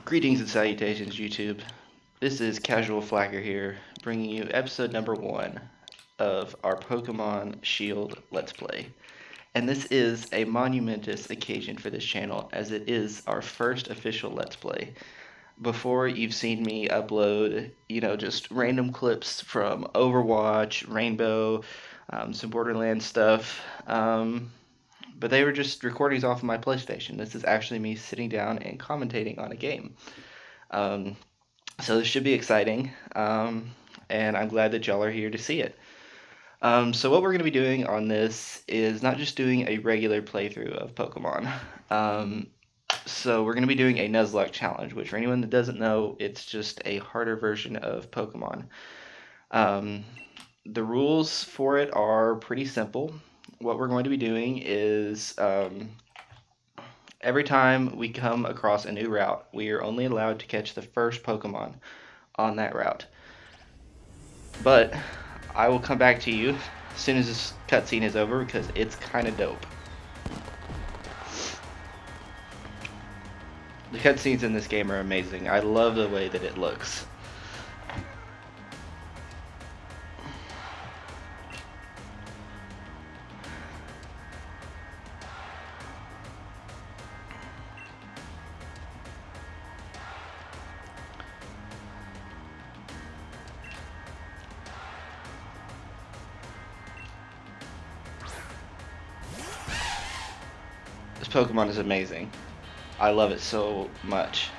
Greetings and salutations, YouTube. This is Casual Flagger here, bringing you episode number 1 of our Pokemon Shield Let's Play. And this is a monumentous occasion for this channel, as it is our first official Let's Play. Before, you've seen me upload, just random clips from Overwatch, Rainbow, some Borderlands stuff, but they were just recordings off of my PlayStation. This is actually me sitting down and commentating on a game. So this should be exciting, and I'm glad that y'all are here to see it. So what we're going to be doing on this is not just doing a regular playthrough of Pokemon. So we're going to be doing a Nuzlocke challenge, which for anyone that doesn't know, it's just a harder version of Pokemon. The rules for it are pretty simple. What we're going to be doing is every time we come across a new route, we are only allowed to catch the first Pokemon on that route. But I will come back to you as soon as this cutscene is over because it's kind of dope. The cutscenes in this game are amazing. I love the way that it looks. This Pokemon is amazing. I love it so much.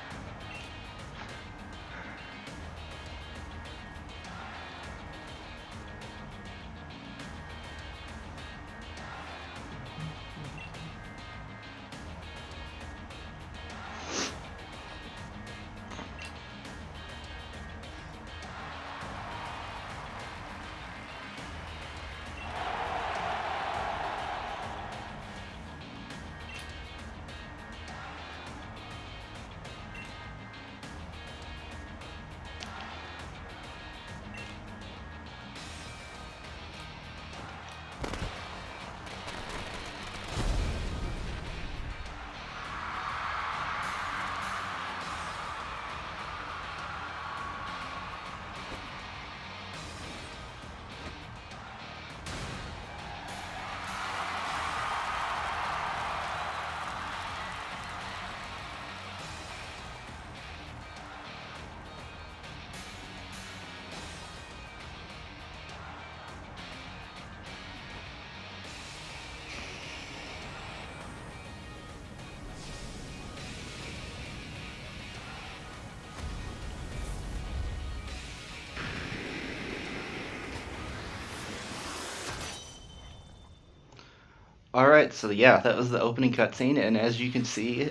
Alright, so yeah, that was the opening cutscene, and as you can see,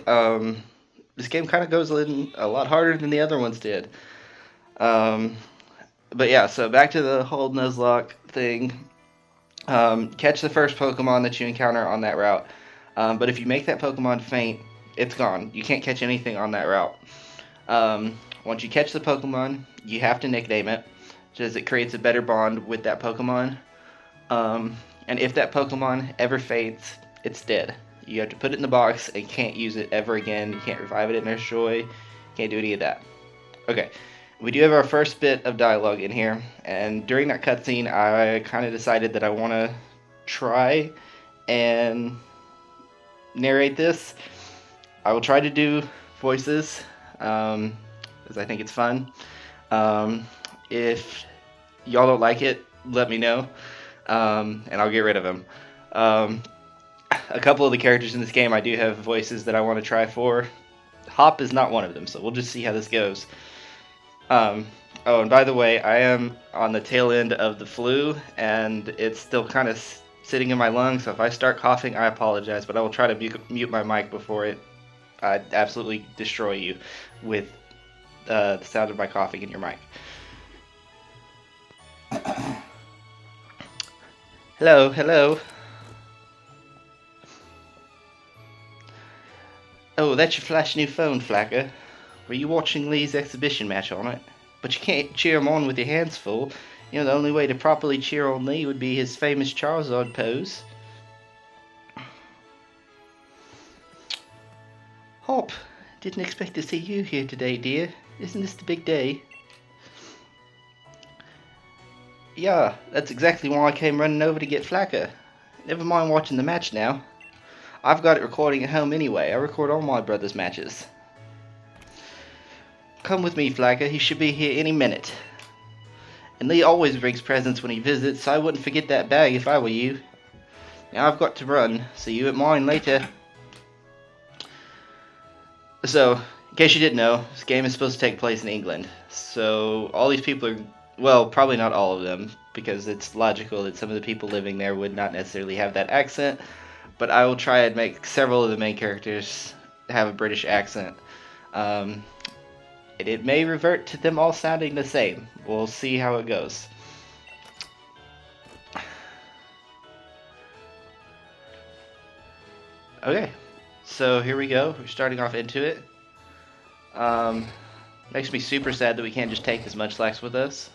this game kind of goes a lot harder than the other ones did. But yeah, so back to the whole Nuzlocke thing. Catch the first Pokemon that you encounter on that route. But if you make that Pokemon faint, it's gone. You can't catch anything on that route. Once you catch the Pokemon, you have to nickname it, just as it creates a better bond with that Pokemon. And if that Pokemon ever faints, it's dead. You have to put it in the box and can't use it ever again. You can't revive it at Nurse Joy. Can't do any of that. Okay, we do have our first bit of dialogue in here, and during that cutscene, I kind of decided that I want to try and narrate this. I will try to do voices, because I think it's fun. If y'all don't like it, let me know. And I'll get rid of them. A couple of the characters in this game I do have voices that I want to try for. Hop is not one of them, so we'll just see how this goes. Oh, and by the way, I am on the tail end of the flu, and it's still kind of sitting in my lungs, so if I start coughing, I apologize, but I will try to mute my mic before I absolutely destroy you with the sound of my coughing in your mic. Hello, hello. Oh, that's your flash new phone, Flacker. Were you watching Lee's exhibition match on it? But you can't cheer him on with your hands full. You know, the only way to properly cheer on Lee would be his famous Charizard pose. Hop, Didn't expect to see you here today, dear. Isn't this the big day? Yeah, that's exactly why I came running over to get Flacker. Never mind watching the match now. I've got it recording at home anyway. I record all my brother's matches. Come with me, Flacker. He should be here any minute. And Lee always brings presents when he visits, so I wouldn't forget that bag if I were you. Now I've got to run. See you at mine later. So, in case you didn't know, this game is supposed to take place in England. So, all these people are, well, probably not all of them, because it's logical that some of the people living there would not necessarily have that accent. But I will try and make several of the main characters have a British accent. And it may revert to them all sounding the same. We'll see how it goes. Okay, so here we go. We're starting off into it. Makes me super sad that we can't just take this Munchlax with us.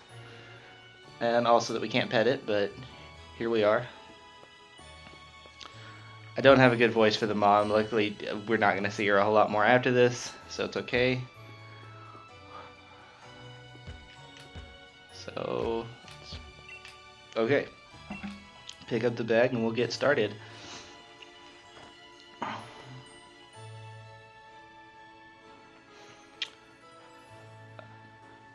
And also that we can't pet it, but here we are. I don't have a good voice for the mom. Luckily, we're not going to see her a whole lot more after this, so it's okay. So, okay. Pick up the bag and we'll get started.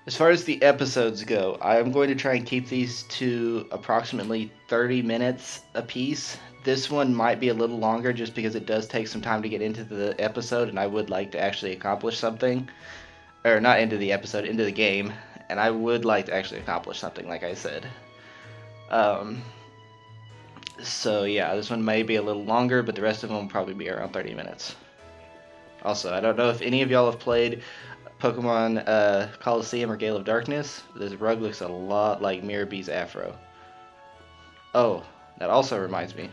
As far as the episodes go, I am going to try and keep these to approximately 30 minutes a piece. This one might be a little longer just because it does take some time to get into the episode, and I would like to actually accomplish something. Or not into the episode, into the game. And I would like to actually accomplish something, like I said. So yeah, this one may be a little longer, but the rest of them will probably be around 30 minutes. Also, I don't know if any of y'all have played Pokemon Coliseum or Gale of Darkness. This rug looks a lot like Mirabé's afro. Oh, that also reminds me.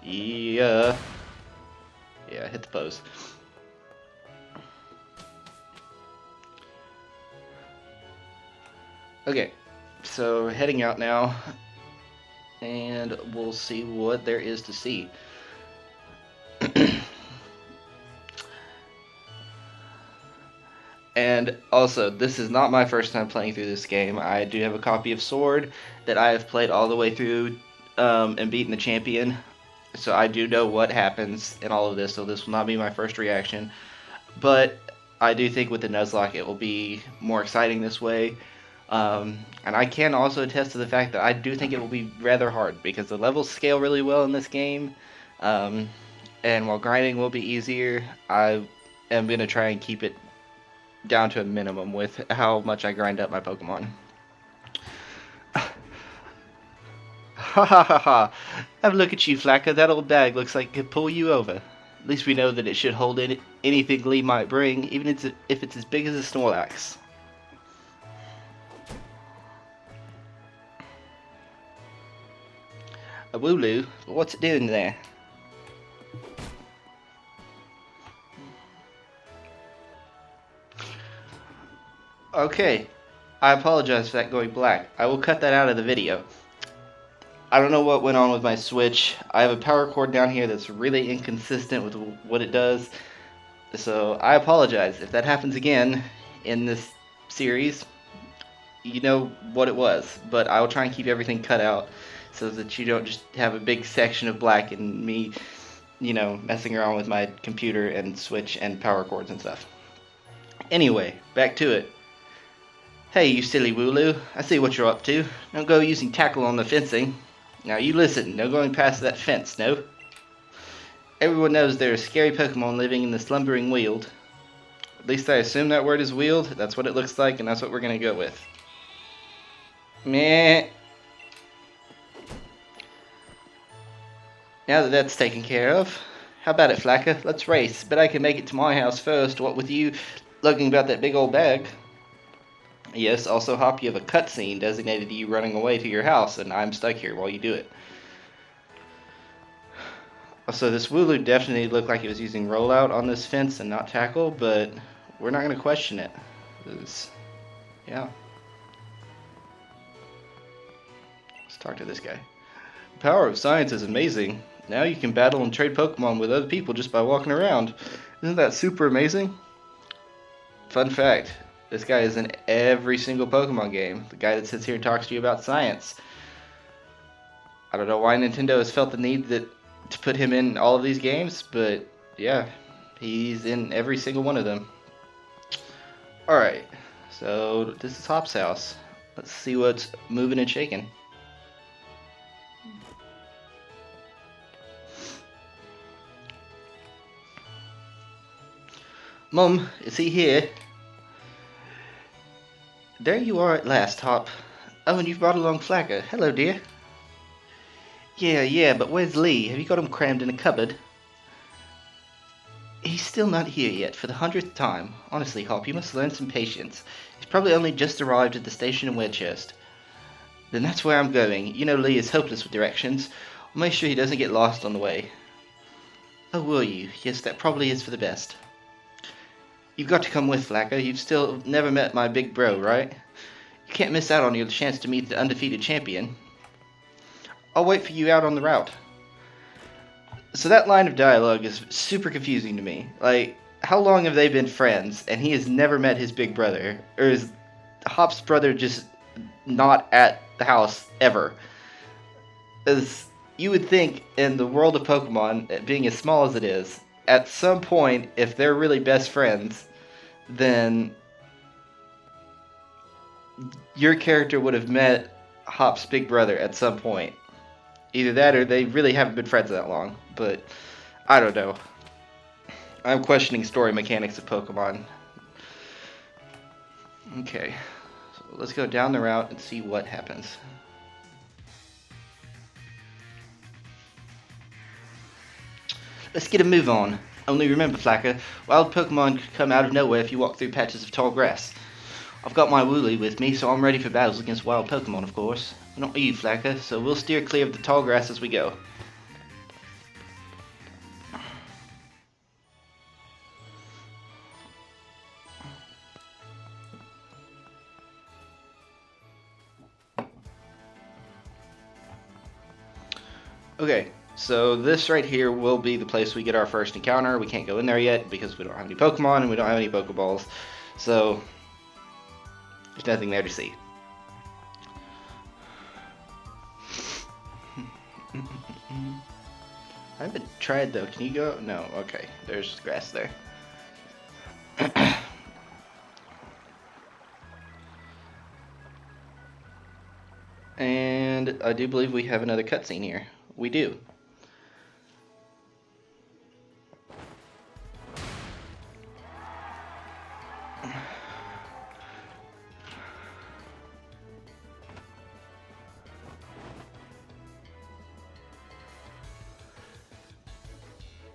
Yeah, hit the pose. Okay, so heading out now, and we'll see what there is to see. And also, this is not my first time playing through this game. I do have a copy of Sword that I have played all the way through and beaten the champion. So I do know what happens in all of this, so this will not be my first reaction. But I do think with the Nuzlocke it will be more exciting this way. And I can also attest to the fact that I do think it will be rather hard because the levels scale really well in this game. And while grinding will be easier, I am going to try and keep it down to a minimum with how much I grind up my Pokemon. Ha ha ha ha! Have a look at you, Flacker. That old bag looks like it could pull you over. At least we know that it should hold anything Lee might bring, even if it's as big as a Snorlax. A Wooloo? What's it doing there? Okay, I apologize for that going black. I will cut that out of the video. I don't know what went on with my Switch. I have a power cord down here that's really inconsistent with what it does. So I apologize. If that happens again in this series, you know what it was. But I will try and keep everything cut out so that you don't just have a big section of black and me, messing around with my computer and Switch and power cords and stuff. Anyway, back to it. Hey, you silly Wooloo, I see what you're up to. Don't go using tackle on the fencing. Now you listen, no going past that fence, no? Everyone knows there are scary Pokemon living in the slumbering Weald. At least I assume that word is Weald, that's what it looks like, and that's what we're gonna go with. Meh. Now that that's taken care of, how about it, Flacker? Let's race. Bet I can make it to my house first, what with you lugging about that big old bag. Yes, also Hop, you have a cutscene designated to you running away to your house, and I'm stuck here while you do it. Also, this Wooloo definitely looked like it was using rollout on this fence and not tackle, but we're not going to question it. Yeah. Let's talk to this guy. The power of science is amazing. Now you can battle and trade Pokemon with other people just by walking around. Isn't that super amazing? Fun fact, this guy is in every single Pokemon game. The guy that sits here and talks to you about science. I don't know why Nintendo has felt the need to put him in all of these games, but yeah, he's in every single one of them. Alright, so this is Hop's house. Let's see what's moving and shaking. Mum, is he here? There you are at last, Hop. Oh, and you've brought along Flagger. Hello, dear. Yeah, but where's Lee? Have you got him crammed in a cupboard? He's still not here yet, for the 100th time. Honestly, Hop, you must learn some patience. He's probably only just arrived at the station in Wedgehurst. Then that's where I'm going. You know Lee is hopeless with directions. I'll make sure he doesn't get lost on the way. Oh, will you? Yes, that probably is for the best. You've got to come with, Flacco. You've still never met my big bro, right? You can't miss out on your chance to meet the undefeated champion. I'll wait for you out on the route. So that line of dialogue is super confusing to me. Like, how long have they been friends, and he has never met his big brother? Or is Hop's brother just not at the house ever? As you would think in the world of Pokemon, being as small as it is, at some point, if they're really best friends, then your character would have met Hop's big brother at some point. Either that or they really haven't been friends that long, but I don't know. I'm questioning story mechanics of Pokemon. Okay, so let's go down the route and see what happens. Let's get a move on. Only remember, Flacco, wild Pokemon could come out of nowhere if you walk through patches of tall grass. I've got my Woolly with me, so I'm ready for battles against wild Pokemon, of course. Not you, Flacco, so we'll steer clear of the tall grass as we go. Okay, so this right here will be the place we get our first encounter. We can't go in there yet because we don't have any Pokemon and we don't have any Pokeballs. So, there's nothing there to see. I haven't tried though. Can you go? No. Okay. There's grass there. And I do believe we have another cutscene here. We do.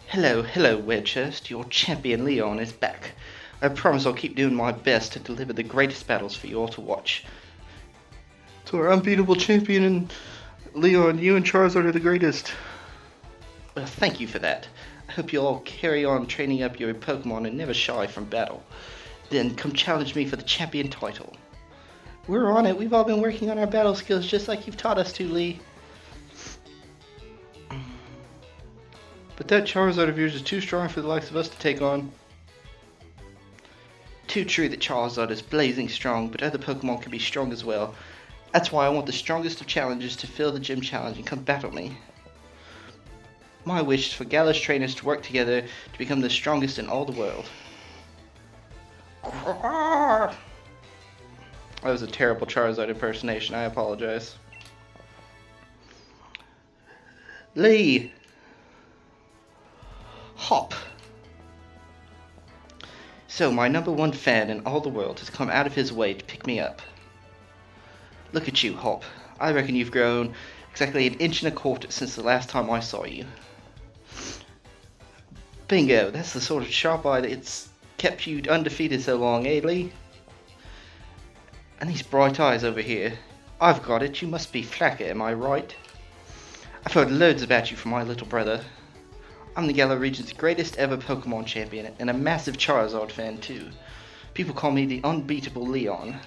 Hello, Wedgehurst. Your champion Leon is back. I promise I'll keep doing my best to deliver the greatest battles for you all to watch. To our unbeatable champion and Leon, you and Charizard are the greatest. Well, thank you for that. I hope you'll all carry on training up your Pokemon and never shy from battle. Then come challenge me for the champion title. We're on it. We've all been working on our battle skills just like you've taught us to, Lee. But that Charizard of yours is too strong for the likes of us to take on. Too true that Charizard is blazing strong, but other Pokemon can be strong as well. That's why I want the strongest of challengers to fill the gym challenge and come battle me. My wish is for Galah's trainers to work together to become the strongest in all the world. That was a terrible Charizard impersonation, I apologize. Lee! Hop! So, my #1 fan in all the world has come out of his way to pick me up. Look at you, Hop. I reckon you've grown exactly 1.25 inches since the last time I saw you. Bingo, that's the sort of sharp eye that's kept you undefeated so long, eh, Lee? And these bright eyes over here. I've got it, you must be Flacco, am I right? I've heard loads about you from my little brother. I'm the Galar region's greatest ever Pokemon champion, and a massive Charizard fan too. People call me the unbeatable Leon.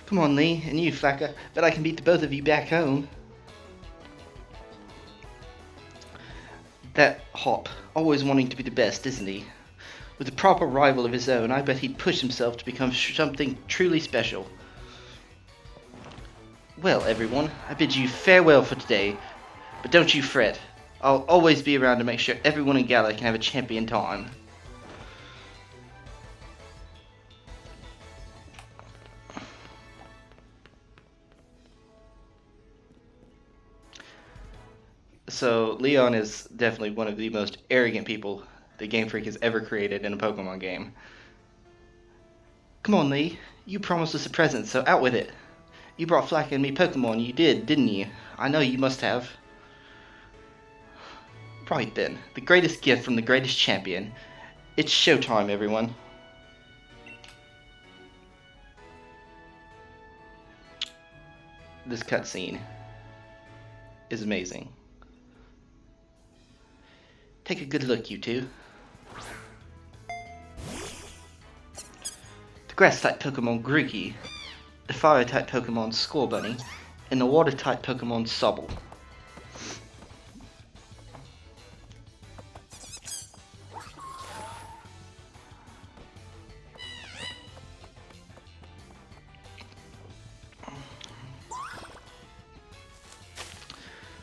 Come on, Lee, and you, Flacco. Bet I can beat the both of you back home. That Hop, always wanting to be the best, isn't he? With a proper rival of his own, I bet he'd push himself to become something truly special. Well, everyone, I bid you farewell for today, but don't you fret. I'll always be around to make sure everyone in Gala can have a champion time. So, Leon is definitely one of the most arrogant people the Game Freak has ever created in a Pokemon game. Come on, Lee. You promised us a present, so out with it. You brought Flack and me Pokemon, you did, didn't you? I know you must have. Right then, the greatest gift from the greatest champion. It's showtime, everyone. This cutscene is amazing. Take a good look, you two. The grass-type Pokemon Grookey, the fire-type Pokemon Scorbunny, and the water-type Pokemon Sobble.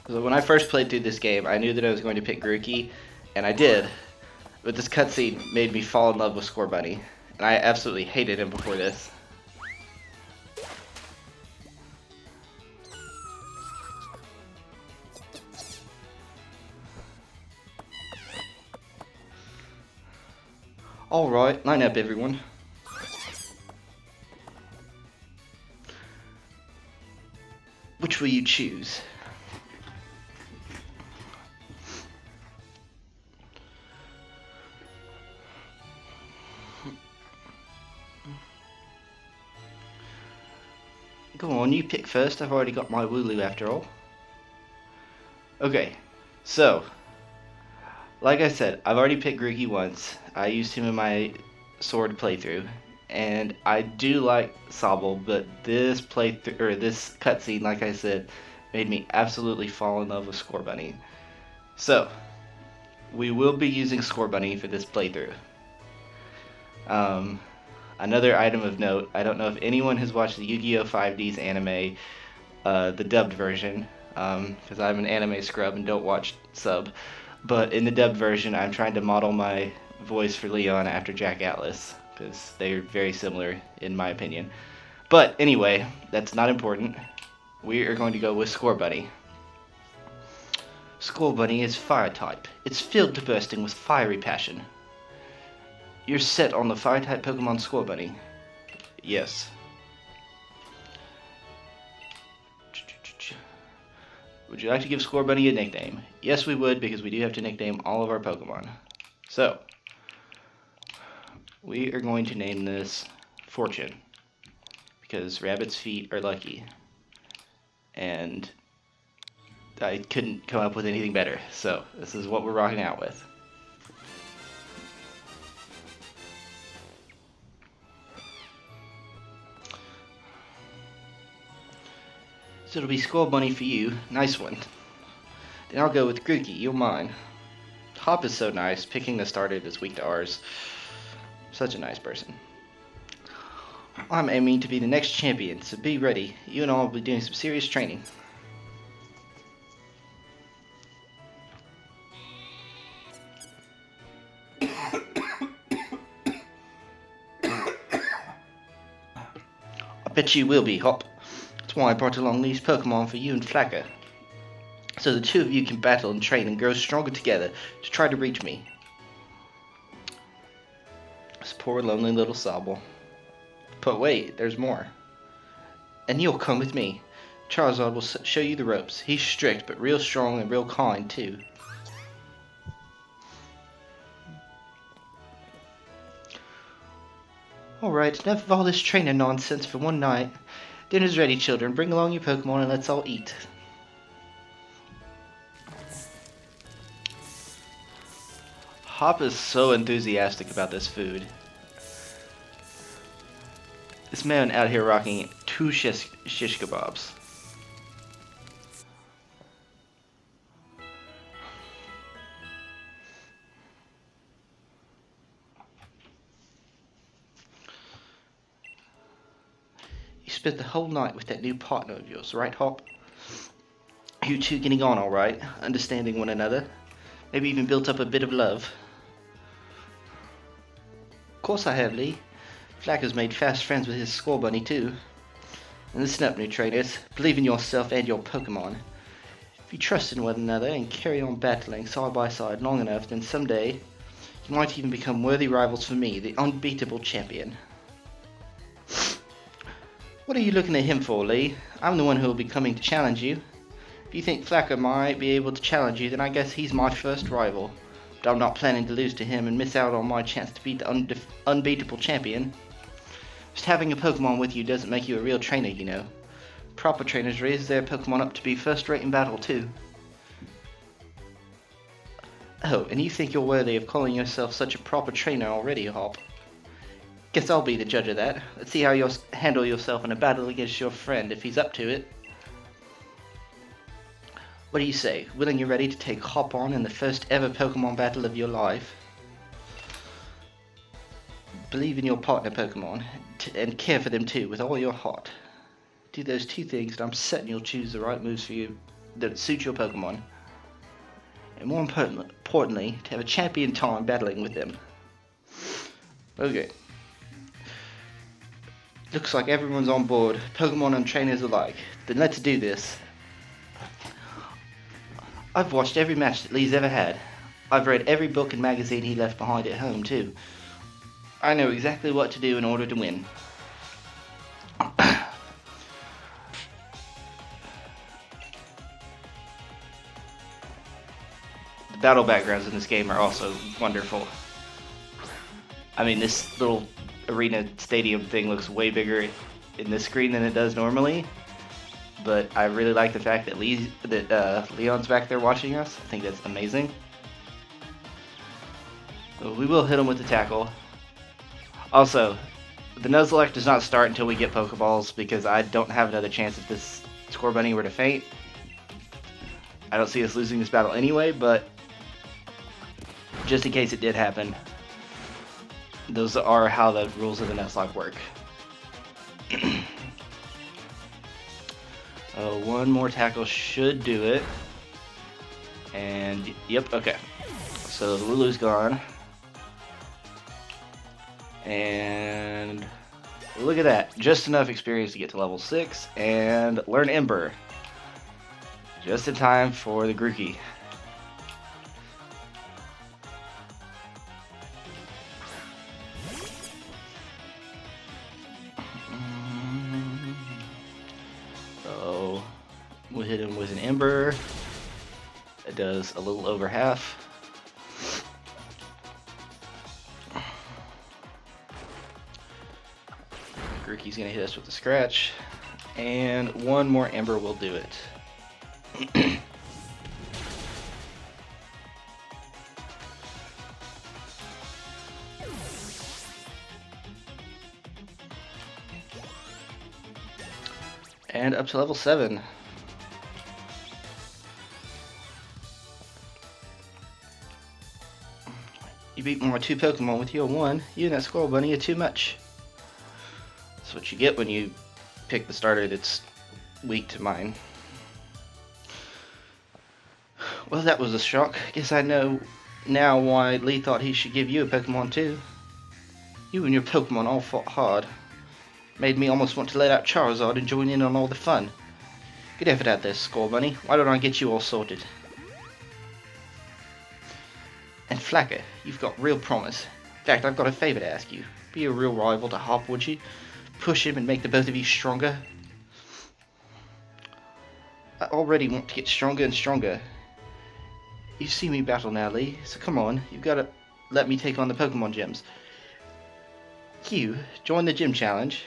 So when I first played through this game, I knew that I was going to pick Grookey, and I did. But this cutscene made me fall in love with Scorbunny, and I absolutely hated him before this. Alright, line up everyone. Which will you choose? Go on, you pick first. I've already got my Wooloo after all. Okay, so, like I said, I've already picked Grookey once. I used him in my Sword playthrough, and I do like Sobble, but this playthrough, or this cutscene, like I said, made me absolutely fall in love with Scorbunny. So, we will be using Scorbunny for this playthrough. Another item of note, I don't know if anyone has watched the Yu-Gi-Oh! 5D's anime, the dubbed version, because I'm an anime scrub and don't watch sub, but in the dubbed version I'm trying to model my voice for Leon after Jack Atlas, because they're very similar in my opinion. But anyway, that's not important. We are going to go with Scorbunny. Scorbunny is fire type. It's filled to bursting with fiery passion. You're set on the fire-type Pokemon Scorbunny. Yes. Would you like to give Scorbunny a nickname? Yes, we would, because we do have to nickname all of our Pokemon. So, we are going to name this Fortune, because rabbit's feet are lucky. And I couldn't come up with anything better, so this is what we're rocking out with. So it'll be Scorbunny for you. Nice one. Then I'll go with Grookey. You're mine. Hop is so nice. Picking a starter that's weak to ours. Such a nice person. I'm aiming to be the next champion, so be ready. You and I will be doing some serious training. I bet you will be, Hop. That's why I brought along these Pokemon for you and Flacker. So the two of you can battle and train and grow stronger together to try to reach me. This poor lonely little Sobble. But wait, there's more. And you'll come with me. Charizard will show you the ropes. He's strict, but real strong and real kind, too. Alright, enough of all this training nonsense for one night. Dinner's ready, children. Bring along your Pokemon and let's all eat. Hop is so enthusiastic about this food. This man out here rocking 2 shish kebabs. spent the whole night with that new partner of yours, right, Hop? You two getting on all right, understanding one another, maybe even built up a bit of love. Of course I have, Lee. Flacker's made fast friends with his squirrel bunny too. And listen up, new trainers. Believe in yourself and your Pokemon. If you trust in one another and carry on battling side by side long enough, then someday you might even become worthy rivals for me, the unbeatable champion. What are you looking at him for, Lee? I'm the one who will be coming to challenge you. If you think Flacker might be able to challenge you, then I guess he's my first rival. But I'm not planning to lose to him and miss out on my chance to beat the unbeatable champion. Just having a Pokemon with you doesn't make you a real trainer, you know. Proper trainers raise their Pokemon up to be first rate in battle too. Oh, and you think you're worthy of calling yourself such a proper trainer already, Hop? Guess I'll be the judge of that. Let's see how you'll handle yourself in a battle against your friend if he's up to it. What do you say? Willing and ready to take Hop on in the first ever Pokemon battle of your life? Believe in your partner Pokemon, and care for them too, with all your heart. Do those two things, and I'm certain you'll choose the right moves for you that suit your Pokemon. And more importantly, to have a champion time battling with them. Okay. Looks like everyone's on board, Pokemon and trainers alike. Then let's do this. I've watched every match that Lee's ever had. I've read every book and magazine he left behind at home too. I know exactly what to do in order to win. The battle backgrounds in this game are also wonderful. I mean, this little arena stadium thing looks way bigger in this screen than it does normally. But I really like the fact that Leon's back there watching us. I think that's amazing. We will hit him with the tackle. Also, the Nuzlocke does not start until we get Pokeballs because I don't have another chance if this Squirrel Bunny were to faint. I don't see us losing this battle anyway, but just in case it did happen, those are how the rules of the Nuzlocke work. One more tackle should do it. And, yep, okay. So Lulu's gone. And look at that. Just enough experience to get to level 6 and learn Ember. Just in time for the Grookey. So we'll hit him with an Ember. It does a little over half. Grookey's gonna hit us with a scratch, and one more Ember will do it. And up to level 7. You beat my 2 Pokemon with your 1. You and that Squirrel Bunny are too much. That's what you get when you pick the starter that's weak to mine. Well, that was a shock. Guess I know now why Lee thought he should give you a Pokemon too. You and your Pokemon all fought hard. Made me almost want to let out Charizard and join in on all the fun. Good effort out there, Squirrel Bunny. Why don't I get you all sorted? And Flacker, you've got real promise. In fact, I've got a favor to ask you. Be a real rival to Hop, would you? Push him and make the both of you stronger. I already want to get stronger and stronger. You see me battle now, Lee, so come on, you've got to let me take on the Pokemon gyms. Q, join the gym challenge.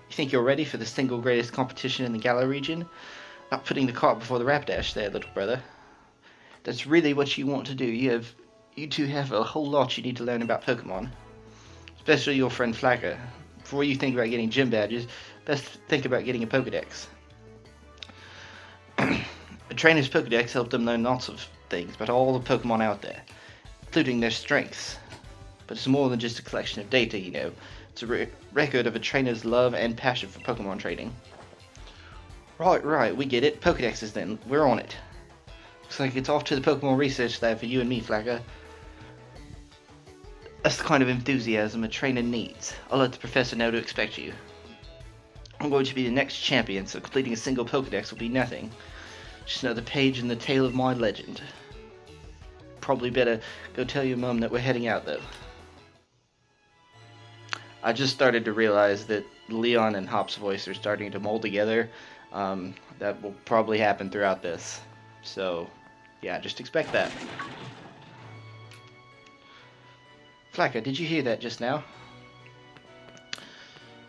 You think you're ready for the single greatest competition in the Galar region? Not putting the cart before the Rapidash there, little brother. That's really what you want to do. You two have a whole lot you need to learn about Pokemon. Especially your friend Flacker. Before you think about getting gym badges, best think about getting a Pokedex. A trainer's Pokedex helped them learn lots of things about all the Pokemon out there, including their strengths. But it's more than just a collection of data, you know. It's a record of a trainer's love and passion for Pokemon training. Right, we get it. Pokedexes then. We're on it. Looks like it's off to the Pokemon Research Lab for you and me, Flacker. That's the kind of enthusiasm a trainer needs. I'll let the professor know to expect you. I'm going to be the next champion, so completing a single Pokedex will be nothing. Just another page in the tale of my legend. Probably better go tell your mum that we're heading out, though. I just started to realize that Leon and Hop's voice are starting to mold together. That will probably happen throughout this. So, yeah, just expect that. Flacker, did you hear that just now?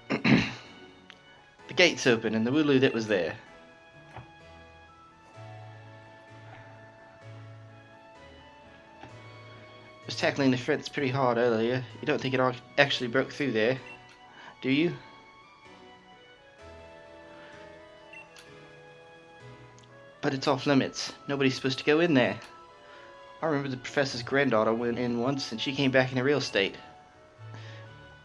The gate's open and the Wooloo that was there. Was tackling the fence pretty hard earlier. You don't think it actually broke through there, do you? But it's off limits. Nobody's supposed to go in there. I remember the professor's granddaughter went in once and she came back in a real state.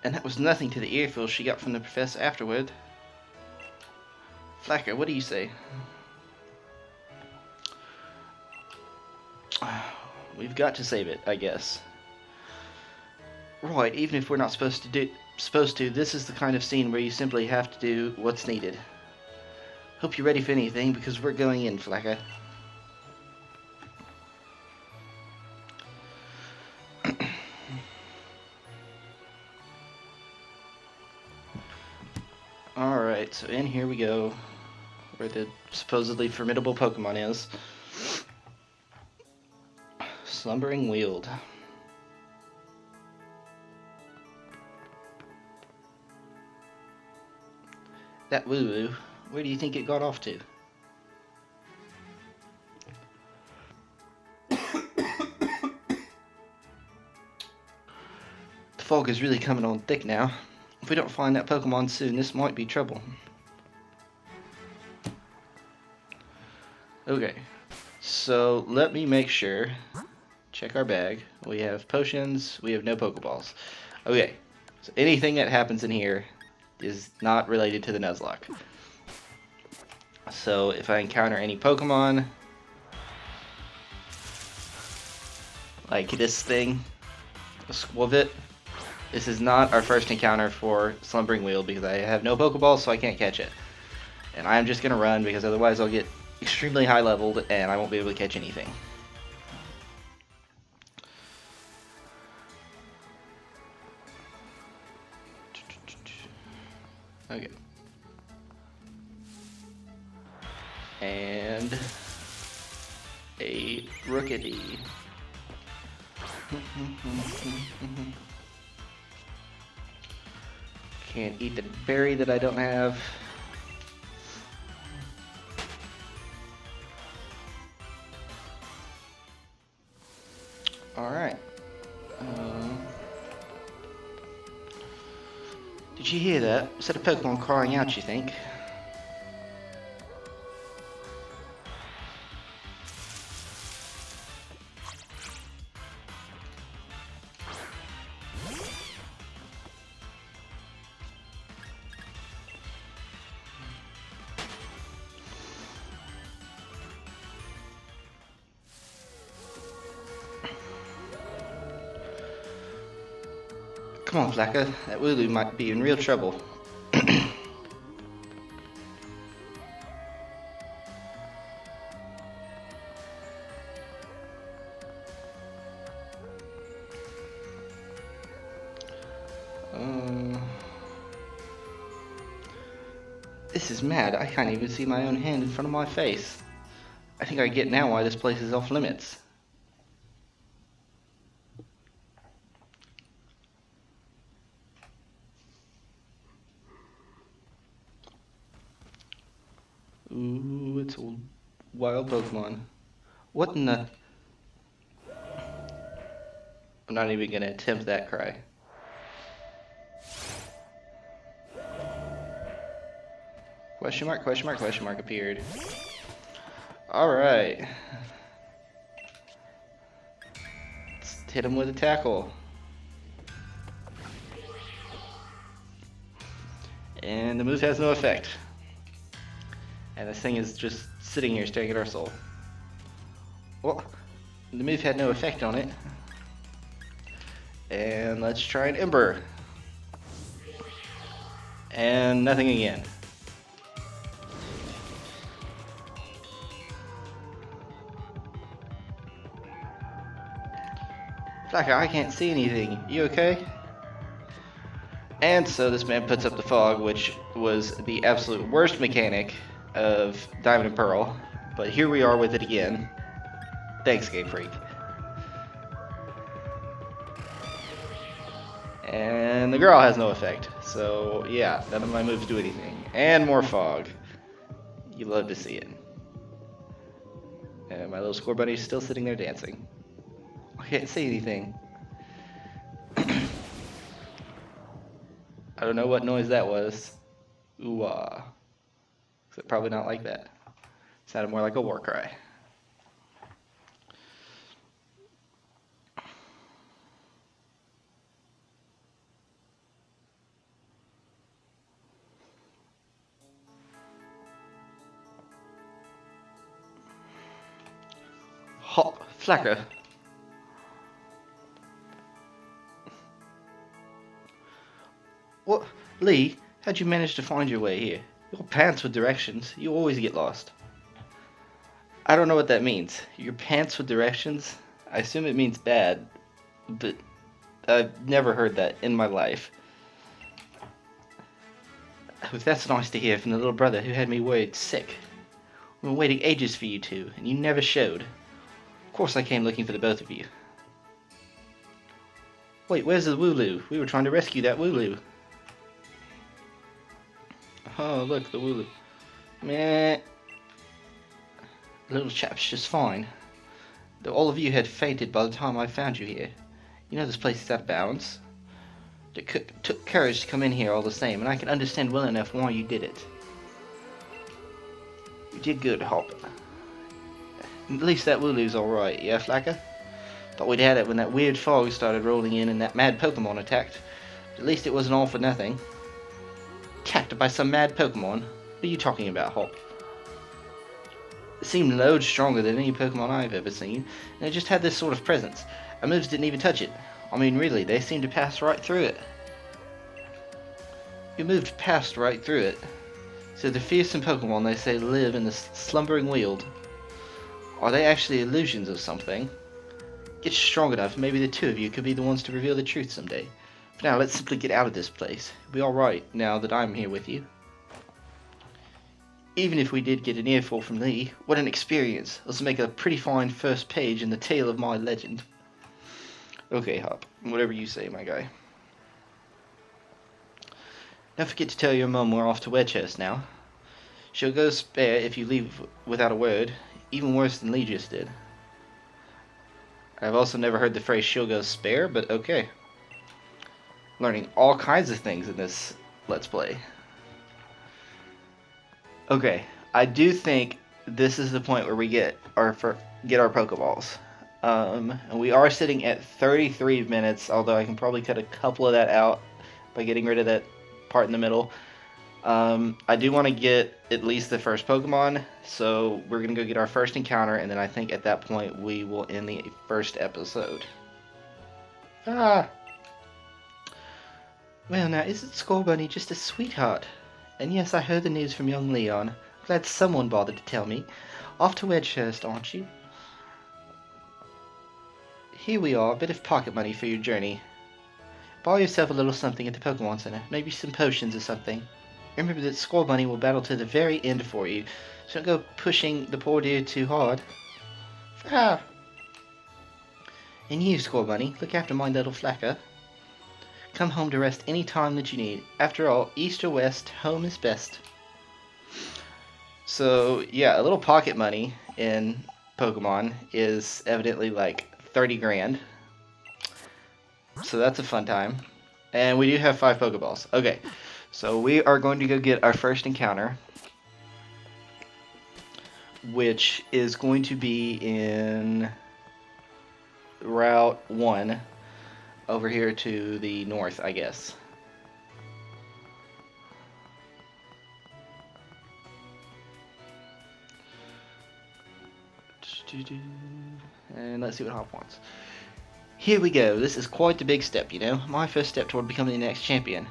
And that was nothing to the earful she got from the professor afterward. Flacker, what do you say? We've got to save it, I guess. Right, even if we're not supposed to, this is the kind of scene where you simply have to do what's needed. Hope you're ready for anything, because we're going in, Flacker. Alright, so in here we go, where the supposedly formidable Pokemon is. Slumbering Weald. That Wooloo, where do you think it got off to? The fog is really coming on thick now. If we don't find that Pokemon soon, this might be trouble. Okay, so let me make sure. Check our bag. We have potions, we have no Pokeballs. Okay, so anything that happens in here is not related to the Nuzlocke. So if I encounter any Pokemon, like this thing, a Squavit, this is not our first encounter for Slumbering Weald because I have no Pokeballs, so I can't catch it. And I'm just going to run because otherwise I'll get extremely high leveled and I won't be able to catch anything. Okay. And a Rookity. Can't eat the berry that I don't have. Alright. Did you hear that? Was that a Pokemon crying out, you think? Come on, Flacker. That Wooloo might be in real trouble. This is mad. I can't even see my own hand in front of my face. I think I get now why this place is off limits. Ooh, it's a wild Pokemon. What in the... I'm not even gonna attempt that cry. Question mark, question mark, question mark appeared. Alright. Let's hit him with a tackle. And the move has no effect. And this thing is just sitting here staring at our soul. Well, the move had no effect on it. And let's try an Ember. And nothing again. Flacker, I can't see anything. You okay? And so this man puts up the fog, which was the absolute worst mechanic of Diamond and Pearl. But here we are with it again. Thanks, Game Freak. And the girl has no effect. So yeah, none of my moves do anything. And more fog. You love to see it. And my little score buddy is still sitting there dancing. I can't see anything. I don't know what noise that was. Ooh-ah. Probably not like that. Sounded more like a war cry. Hop, Flacker. What? Lee, how'd you manage to find your way here? Your pants with directions. You always get lost. I don't know what that means. Your pants with directions? I assume it means bad, but I've never heard that in my life. That's nice to hear from the little brother who had me worried sick. We've been waiting ages for you two, and you never showed. Of course I came looking for the both of you. Wait, where's the Wooloo? We were trying to rescue that Wooloo. Oh, look, the Wooloo. Meh. The little chap's just fine. Though all of you had fainted by the time I found you here. You know this place is out of bounds. It took courage to come in here all the same, and I can understand well enough why you did it. You did good, Hop. At least that Wooloo's alright, yeah, Flacker? Thought we'd had it when that weird fog started rolling in and that mad Pokemon attacked. But at least it wasn't all for nothing. Attacked by some mad Pokemon? What are you talking about, Hop? It seemed loads stronger than any Pokemon I've ever seen, and it just had this sort of presence. Our moves didn't even touch it. I mean, really, they seemed to pass right through it. You moved past right through it. So the fearsome Pokemon they say live in the slumbering weald. Are they actually illusions of something? Get strong enough, maybe the two of you could be the ones to reveal the truth someday. For now, let's simply get out of this place. It'll be alright now that I'm here with you. Even if we did get an earful from Lee, what an experience. Let's make a pretty fine first page in the tale of my legend. Okay, Hop. Whatever you say, my guy. Don't forget to tell your mum we're off to Wedgehurst now. She'll go spare if you leave without a word, even worse than Lee just did. I've also never heard the phrase she'll go spare, but okay. Learning all kinds of things in this Let's Play. Okay, I do think this is the point where we get our Pokeballs. And we are sitting at 33 minutes, although I can probably cut a couple of that out by getting rid of that part in the middle. I do want to get at least the first Pokemon, so we're going to go get our first encounter, and then I think at that point we will end the first episode. Ah! Well now, isn't Scorbunny just a sweetheart? And yes, I heard the news from young Leon. Glad someone bothered to tell me. Off to Wedgehurst, aren't you? Here we are, a bit of pocket money for your journey. Buy yourself a little something at the Pokemon Center, maybe some potions or something. Remember that Scorbunny will battle to the very end for you, so don't go pushing the poor dear too hard. Ah! And you, Scorbunny, look after my little Flacker. Come home to rest any time that you need. After all, east or west, home is best. So, yeah, a little pocket money in Pokemon is evidently like 30 grand. So that's a fun time. And we do have 5 Pokeballs. Okay, so we are going to go get our first encounter, which is going to be in Route 1. Over here to the north, I guess. And let's see what Hop wants. Here we go. This is quite a big step, you know. My first step toward becoming the next champion.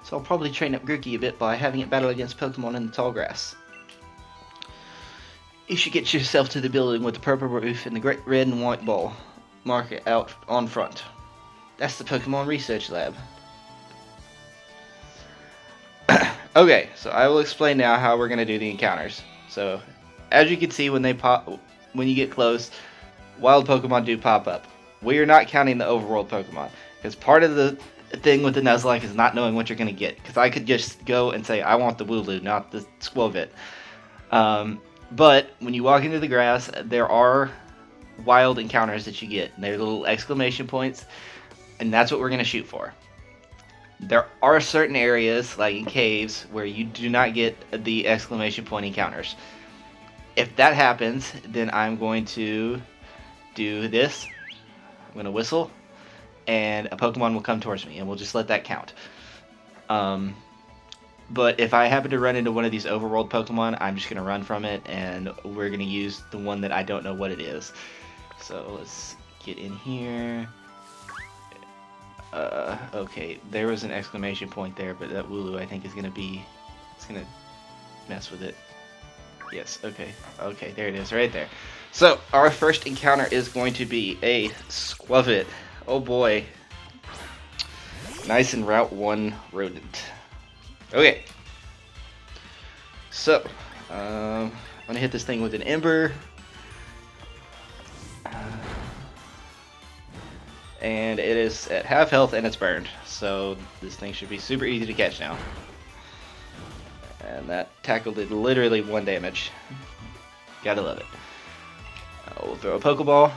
So I'll probably train up Grookey a bit by having it battle against Pokemon in the tall grass. You should get yourself to the building with the purple roof and the great red and white ball. Mark it out on front. That's the Pokemon Research Lab. Okay, so I will explain now how we're gonna do the encounters. So, as you can see, when you get close, wild Pokemon do pop up. We are not counting the overworld Pokemon, because part of the thing with the Nuzlocke is not knowing what you're gonna get. Because I could just go and say I want the Wooloo, not the Squovit. But when you walk into the grass, there are wild encounters that you get. And they're little exclamation points, and that's what we're gonna shoot for. There are certain areas, like in caves, where you do not get the exclamation point encounters. If that happens, then I'm going to do this. I'm going to whistle, and a Pokemon will come towards me, and we'll just let that count. But if I happen to run into one of these overworld Pokemon, I'm just going to run from it, and we're going to use the one that I don't know what it is. So let's get in here. Okay, there was an exclamation point there, but that Wooloo I think is gonna mess with it. Yes, okay, there it is, right there. So, our first encounter is going to be a Squovit. Oh boy. Nice and Route 1 rodent. Okay. So, I'm gonna hit this thing with an Ember. And it is at half health and it's burned. So this thing should be super easy to catch now. And that tackled it literally 1 damage. Gotta love it. We'll throw a Pokeball.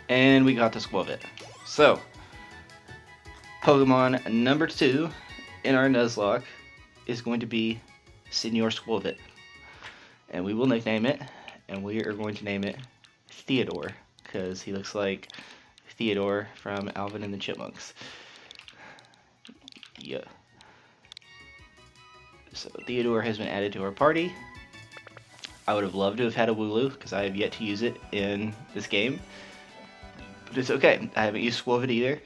And we got the Squovit. So, Pokemon number 2 in our Nuzlocke is going to be Senor Squovit. And we will nickname it, and we are going to name it Theodore, because he looks like Theodore from Alvin and the Chipmunks. Yeah. So Theodore has been added to our party. I would have loved to have had a Wooloo, because I have yet to use it in this game. But it's okay. I haven't used Squovit either.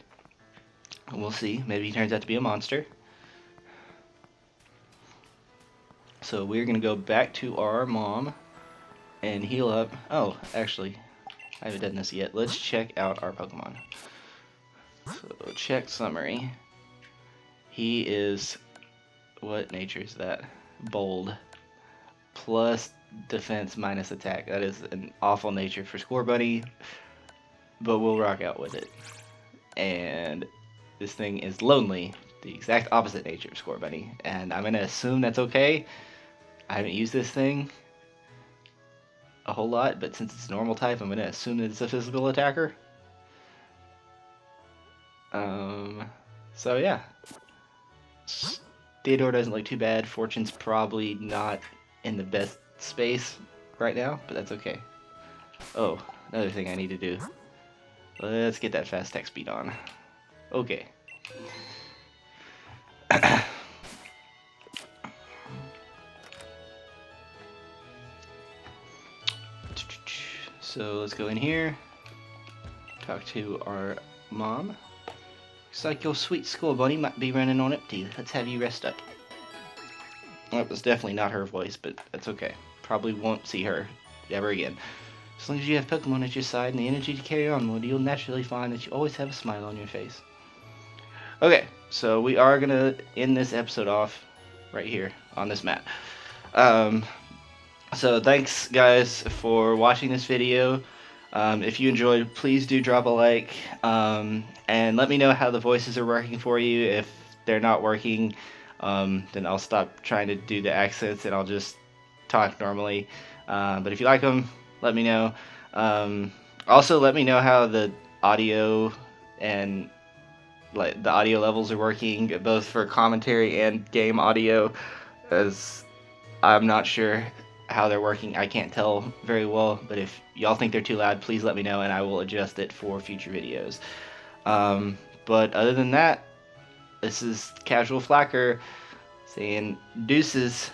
We'll see. Maybe he turns out to be a monster. So we're going to go back to our mom and heal up. Oh, actually, I haven't done this yet. Let's check out our Pokemon. So check summary. He is... what nature is that? Bold. Plus defense minus attack. That is an awful nature for Score Bunny, but we'll rock out with it. And this thing is lonely, the exact opposite nature of Score Bunny, and I'm going to assume that's okay. I haven't used this thing a whole lot, but since it's normal type, I'm going to assume that it's a physical attacker. So yeah. Theodore doesn't look too bad. Fortune's probably not in the best space right now, but that's okay. Oh, another thing I need to do. Let's get that fast attack speed on. Okay. So let's go in here, talk to our mom. Looks like your sweet Score Bunny might be running on empty. Let's have you rest up. Well, that was definitely not her voice, but that's okay. Probably won't see her ever again. As long as you have Pokemon at your side and the energy to carry on with, you'll naturally find that you always have a smile on your face. Okay, so we are going to end this episode off right here on this mat. So thanks guys for watching this video. If you enjoyed, please do drop a like, and let me know how the voices are working for you. If they're not working, then I'll stop trying to do the accents and I'll just talk normally. But if you like them, let me know. Also, let me know how the audio and the audio levels are working, both for commentary and game audio, as I'm not sure how they're working. I can't tell very well, but if y'all think they're too loud, please let me know and I will adjust it for future videos. But other than that, this is Casual Flacker saying deuces.